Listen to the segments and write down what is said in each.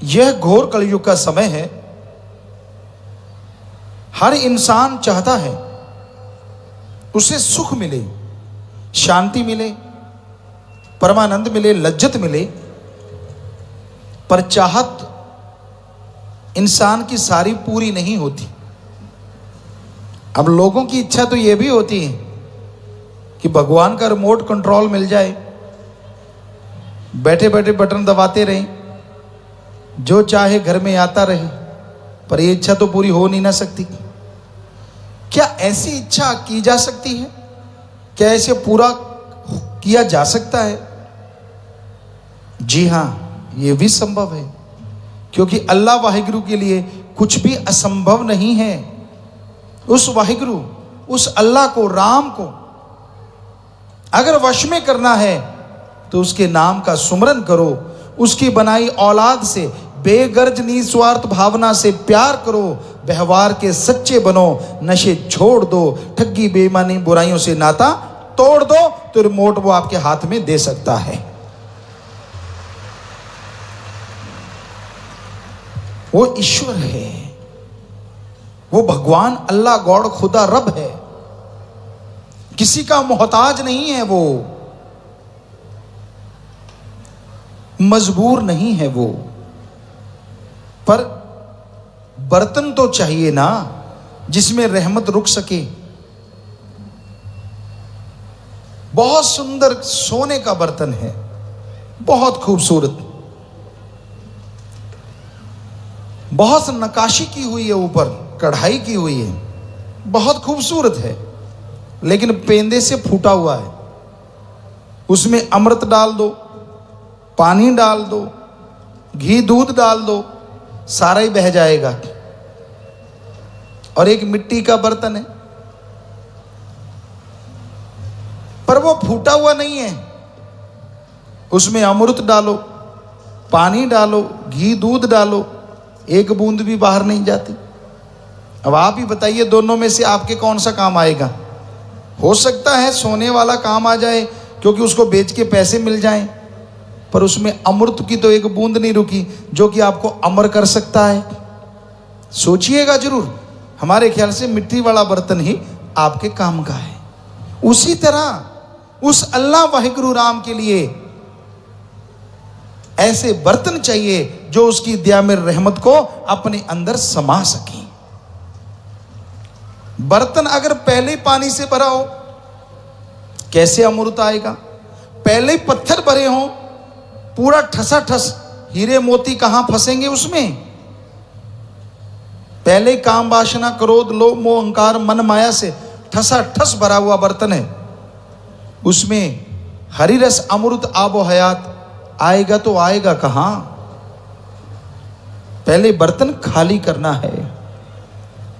यह घोर कलयुग का समय है। हर इंसान चाहता है उसे सुख मिले, शांति मिले, परमानंद मिले, लज्जत मिले, पर चाहत इंसान की सारी पूरी नहीं होती। अब लोगों की इच्छा तो यह भी होती है कि भगवान का रिमोट कंट्रोल मिल जाए, बैठे बैठे बटन दबाते रहें, जो चाहे घर में आता रहे, पर यह इच्छा तो पूरी हो नहीं ना सकती। क्या ऐसी इच्छा की जा सकती है? क्या ऐसे पूरा किया जा सकता है? जी हां, यह भी संभव है, क्योंकि अल्लाह वाहिगुरु के लिए कुछ भी असंभव नहीं है। उस वाहिगुरु, उस अल्लाह को, राम को अगर वश में करना है तो उसके नाम का सुमरन करो, उसकी बनाई औलाद से बेगर्ज निस्वार्थ भावना से प्यार करो, व्यवहार के सच्चे बनो, नशे छोड़ दो, ठगी बेईमानी बुराइयों से नाता तोड़ दो, तो रिमोट वो आपके हाथ में दे सकता है। वो ईश्वर है, वो भगवान अल्लाह गॉड खुदा रब है, किसी का मोहताज नहीं है, वो मजबूर नहीं है वो। पर बर्तन तो चाहिए ना जिसमें रहमत रुक सके। बहुत सुंदर सोने का बर्तन है, बहुत खूबसूरत, बहुत नक्काशी की हुई है, ऊपर कढ़ाई की हुई है, बहुत खूबसूरत है, लेकिन पेंदे से फूटा हुआ है। उसमें अमृत डाल दो, पानी डाल दो, घी दूध डाल दो, सारा ही बह जाएगा। और एक मिट्टी का बर्तन है, पर वो फूटा हुआ नहीं है। उसमें अमृत डालो, पानी डालो, घी दूध डालो, एक बूंद भी बाहर नहीं जाती। अब आप ही बताइए, दोनों में से आपके कौन सा काम आएगा? हो सकता है सोने वाला काम आ जाए, क्योंकि उसको बेच के पैसे मिल जाएं, पर उसमें अमृत की तो एक बूंद नहीं रुकी जो कि आपको अमर कर सकता है। सोचिएगा जरूर। हमारे ख्याल से मिट्टी वाला बर्तन ही आपके काम का है। उसी तरह उस अल्लाह वाहिगुरु राम के लिए ऐसे बर्तन चाहिए जो उसकी दया में रहमत को अपने अंदर समा सके। बर्तन अगर पहले पानी से भरा हो, कैसे अमृत आएगा? पहले पत्थर भरे हो, पूरा ठसा ठस हीरे मोती कहां फंसेंगे उसमें? पहले काम वासना क्रोध लोभ मोह अहंकार मन माया से ठसा ठस भरा हुआ बर्तन है, उसमें हरि रस अमृत आबो हयात आएगा तो आएगा कहां? पहले बर्तन खाली करना है।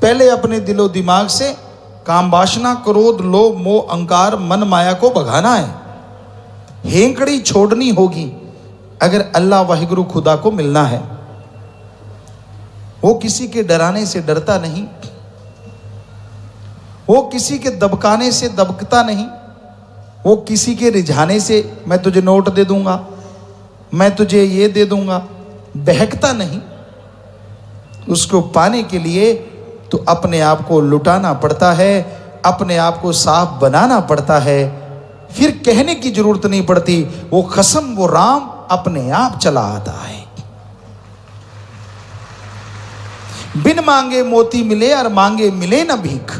पहले अपने दिलो दिमाग से काम वासना क्रोध लोभ मोह अहंकार मन माया को भगाना है, हेंकड़ी छोड़नी होगी अगर अल्लाह वाहिगुरु खुदा को मिलना है। वो किसी के डराने से डरता नहीं, वो किसी के दबकाने से दबकता नहीं, वो किसी के रिझाने से मैं तुझे नोट दे दूंगा, मैं तुझे ये दे दूंगा, बहकता नहीं। उसको पाने के लिए तो अपने आप को लुटाना पड़ता है, अपने आप को साफ बनाना पड़ता है, फिर कहने की जरूरत नहीं पड़ती। वो कसम, वो राम अपने आप चला आता है। बिन मांगे मोती मिले और मांगे मिले ना भीख।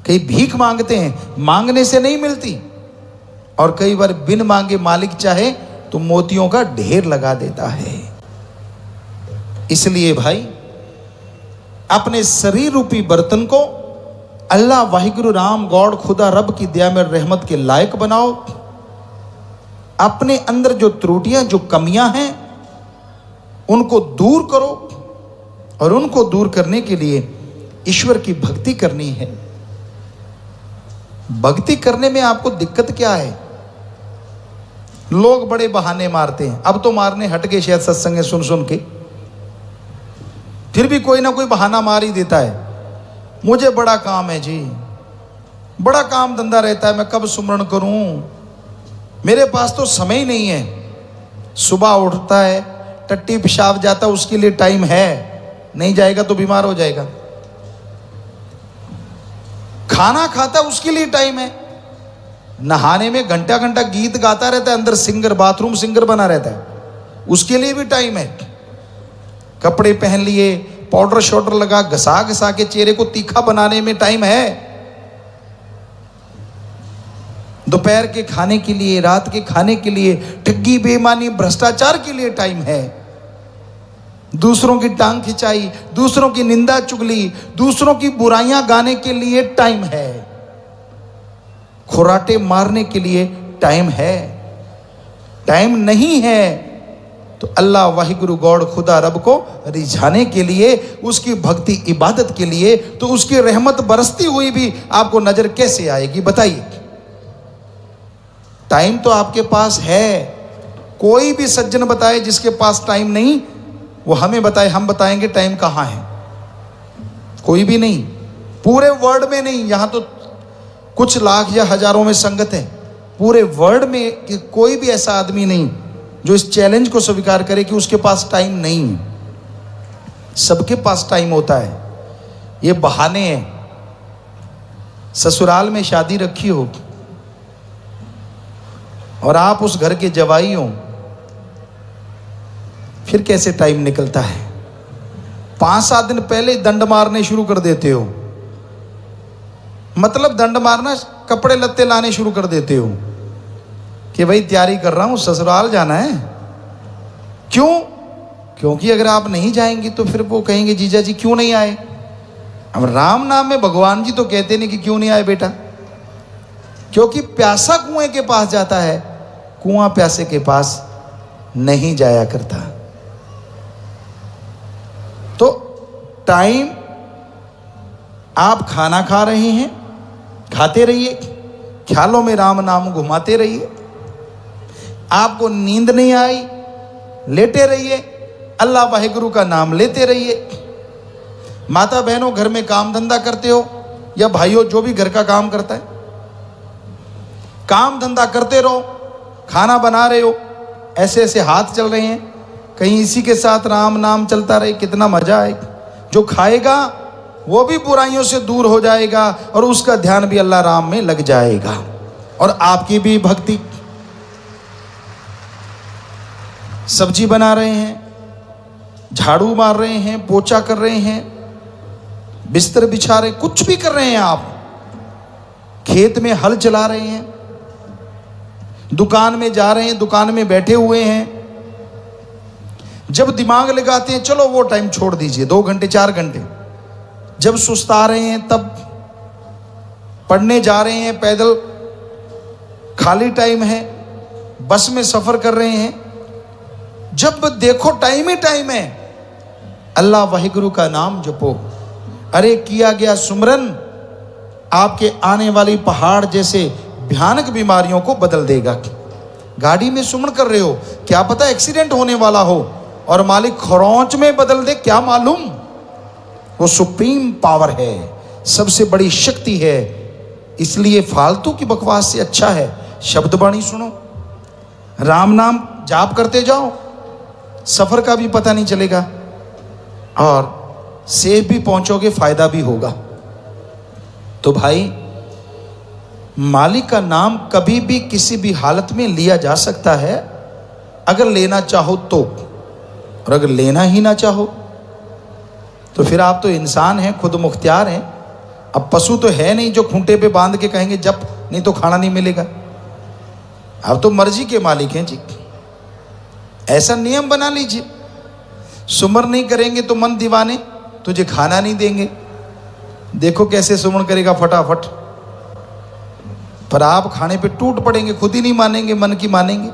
कई भीख मांगते हैं, मांगने से नहीं मिलती, और कई बार बिन मांगे मालिक चाहे तो मोतियों का ढेर लगा देता है। इसलिए भाई, अपने शरीर रूपी बर्तन को अल्लाह वाहिगुरु राम गॉड खुदा रब की दया में रहमत के लायक बनाओ। अपने अंदर जो त्रुटियां जो कमियां हैं उनको दूर करो, और उनको दूर करने के लिए ईश्वर की भक्ति करनी है। भक्ति करने में आपको दिक्कत क्या है? लोग बड़े बहाने मारते हैं, अब तो मारने हट गए शायद सत्संग सुन सुन के, फिर भी कोई ना कोई बहाना मार ही देता है। मुझे बड़ा काम है जी, बड़ा काम धंधा रहता है, मैं कब सुमरण करूं, मेरे पास तो समय ही नहीं है। सुबह उठता है, टट्टी पेशाब जाता उसके लिए टाइम है, नहीं जाएगा तो बीमार हो जाएगा। खाना खाता उसके लिए टाइम है। नहाने में घंटा घंटा गीत गाता रहता है, अंदर सिंगर, बाथरूम सिंगर बना रहता है, उसके लिए भी टाइम है। कपड़े पहन लिए, पाउडर शॉडर लगा, घसा घसा के चेहरे को तीखा बनाने में टाइम है। दोपहर के खाने के लिए, रात के खाने के लिए, ठगी बेईमानी भ्रष्टाचार के लिए टाइम है। दूसरों की टांग खिंचाई, दूसरों की निंदा चुगली, दूसरों की बुराइयां गाने के लिए टाइम है। खुराटे मारने के लिए टाइम है। टाइम नहीं है तो अल्लाह वाहिगुरु गॉड खुदा रब को रिझाने के लिए, उसकी भक्ति इबादत के लिए, तो उसकी रहमत बरसती हुई भी आपको नजर कैसे आएगी बताइए। टाइम तो आपके पास है। कोई भी सज्जन बताए जिसके पास टाइम नहीं, वो हमें बताए, हम बताएंगे टाइम कहाँ है। कोई भी नहीं, पूरे वर्ल्ड में नहीं। यहां तो कुछ लाख या हजारों में संगत है, पूरे वर्ल्ड में कि कोई भी ऐसा आदमी नहीं जो इस चैलेंज को स्वीकार करे कि उसके पास टाइम नहीं है। सबके पास टाइम होता है, ये बहाने हैं। ससुराल में शादी रखी हो और आप उस घर के जवाई हो, फिर कैसे टाइम निकलता है। 5-7 दिन पहले दंड मारने शुरू कर देते हो। मतलब दंड मारना, कपड़े लत्ते लाने शुरू कर देते हो कि भाई तैयारी कर रहा हूं, ससुराल जाना है। क्यों? क्योंकि अगर आप नहीं जाएंगे तो फिर वो कहेंगे जीजा जी क्यों नहीं आए। अब राम नाम में भगवान जी तो कहते नहीं कि क्यों नहीं आए बेटा, क्योंकि प्यासा कुएं के पास जाता है, कुआं प्यासे के पास नहीं जाया करता। तो टाइम, आप खाना खा रहे हैं, खाते रहिए, ख्यालों में राम नाम घुमाते रहिए। आपको नींद नहीं आई, लेटे रहिए, अल्लाह वाहिगुरु का नाम लेते रहिए। माता बहनों, घर में काम धंधा करते हो या भाइयों जो भी घर का काम करता है, काम धंधा करते रहो। खाना बना रहे हो, ऐसे ऐसे हाथ चल रहे हैं, कहीं इसी के साथ राम नाम चलता रहे, कितना मजा आएगा। जो खाएगा वो भी बुराइयों से दूर हो जाएगा और उसका ध्यान भी अल्लाह राम में लग जाएगा और आपकी भी भक्ति। सब्जी बना रहे हैं, झाड़ू मार रहे हैं, पोछा कर रहे हैं, बिस्तर बिछा रहे, कुछ भी कर रहे हैं आप, खेत में हल चला रहे हैं, दुकान में जा रहे हैं, दुकान में बैठे हुए हैं। जब दिमाग लगाते हैं चलो वो टाइम छोड़ दीजिए, 2 घंटे 4 घंटे। जब सुस्ता रहे हैं, तब पढ़ने जा रहे हैं, पैदल खाली टाइम है, बस में सफर कर रहे हैं, जब देखो टाइम ही टाइम है। अल्लाह वाहिगुरु का नाम जपो। अरे किया गया सुमरन आपके आने वाली पहाड़ जैसे भयानक बीमारियों को बदल देगा। गाड़ी में सुमन कर रहे हो, क्या पता एक्सीडेंट होने वाला हो और मालिक खरौंच में बदल दे, क्या मालूम। वो सुप्रीम पावर है, सबसे बड़ी शक्ति है। इसलिए फालतू की बकवास से अच्छा है शब्द बाणी सुनो, राम नाम जाप करते जाओ, सफर का भी पता नहीं चलेगा और सेफ भी पहुंचोगे, फायदा भी होगा। तो भाई, मालिक का नाम कभी भी किसी भी हालत में लिया जा सकता है, अगर लेना चाहो तो, और अगर लेना ही ना चाहो तो फिर आप तो इंसान हैं, खुद मुख्तियार हैं। अब पशु तो है नहीं जो खूंटे पे बांध के कहेंगे जब नहीं तो खाना नहीं मिलेगा। आप तो मर्जी के मालिक हैं जी। ऐसा नियम बना लीजिए, सुमर नहीं करेंगे तो मन दीवाने तुझे खाना नहीं देंगे। देखो कैसे सुमन करेगा फटाफट, पर आप खाने पे टूट पड़ेंगे, खुद ही नहीं मानेंगे, मन की मानेंगे।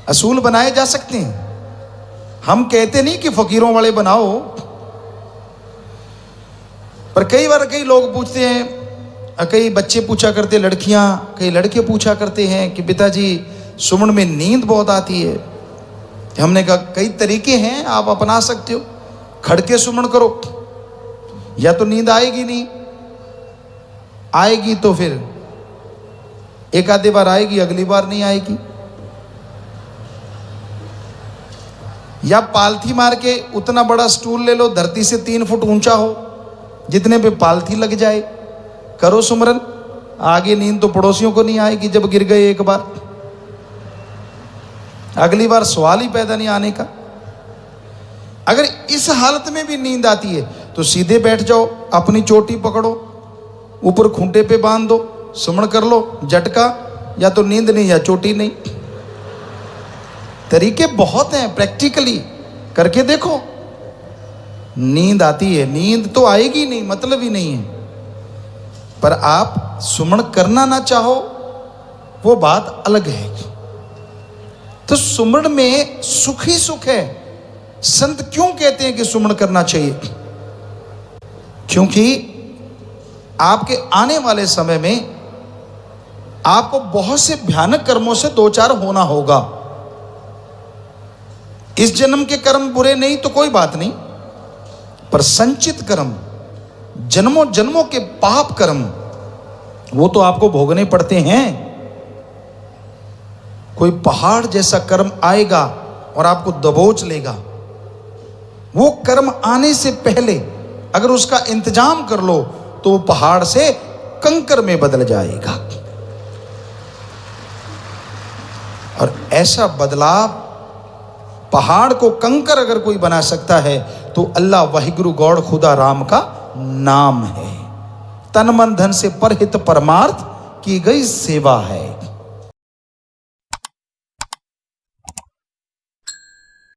असूल बनाए जा सकते हैं, हम कहते नहीं कि फकीरों वाले बनाओ, पर कई बार कई लोग पूछते हैं, कई बच्चे पूछा करते, लड़कियां, कई लड़के पूछा करते हैं कि पिताजी सुमन में नींद बहुत आती है। हमने कहा कई तरीके हैं, आप अपना सकते हो। खड़के सुमन करो, या तो नींद आएगी नहीं, आएगी तो फिर एक आधे बार आएगी, अगली बार नहीं आएगी। या पालथी मार के उतना बड़ा स्टूल ले लो, धरती से 3 फुट ऊंचा हो, जितने पे पालथी लग जाए, करो सुमरन। आगे नींद तो पड़ोसियों को नहीं आएगी जब गिर गए एक बार, अगली बार सवाल ही पैदा नहीं आने का। अगर इस हालत में भी नींद आती है तो सीधे बैठ जाओ, अपनी चोटी पकड़ो, ऊपर खूंटे पे बांध दो, सुमन कर लो, झटका, या तो नींद नहीं या चोटी नहीं। तरीके बहुत हैं, प्रैक्टिकली करके देखो। नींद आती है, नींद तो आएगी नहीं, मतलब ही नहीं है, पर आप सुमन करना ना चाहो वो बात अलग है। तो सुमन में सुख ही सुख है। संत क्यों कहते हैं कि सुमन करना चाहिए? क्योंकि आपके आने वाले समय में आपको बहुत से भयानक कर्मों से दो चार होना होगा। इस जन्म के कर्म बुरे नहीं तो कोई बात नहीं, पर संचित कर्म, जन्मों जन्मों के पाप कर्म, वो तो आपको भोगने पड़ते हैं। कोई पहाड़ जैसा कर्म आएगा और आपको दबोच लेगा। वो कर्म आने से पहले अगर उसका इंतजाम कर लो तो वो पहाड़ से कंकर में बदल जाएगा। और ऐसा बदलाव, पहाड़ को कंकर अगर कोई बना सकता है तो अल्लाह वाहिगुरु गौड़ खुदा राम का नाम है। तन मन धन से परहित परमार्थ की गई सेवा है।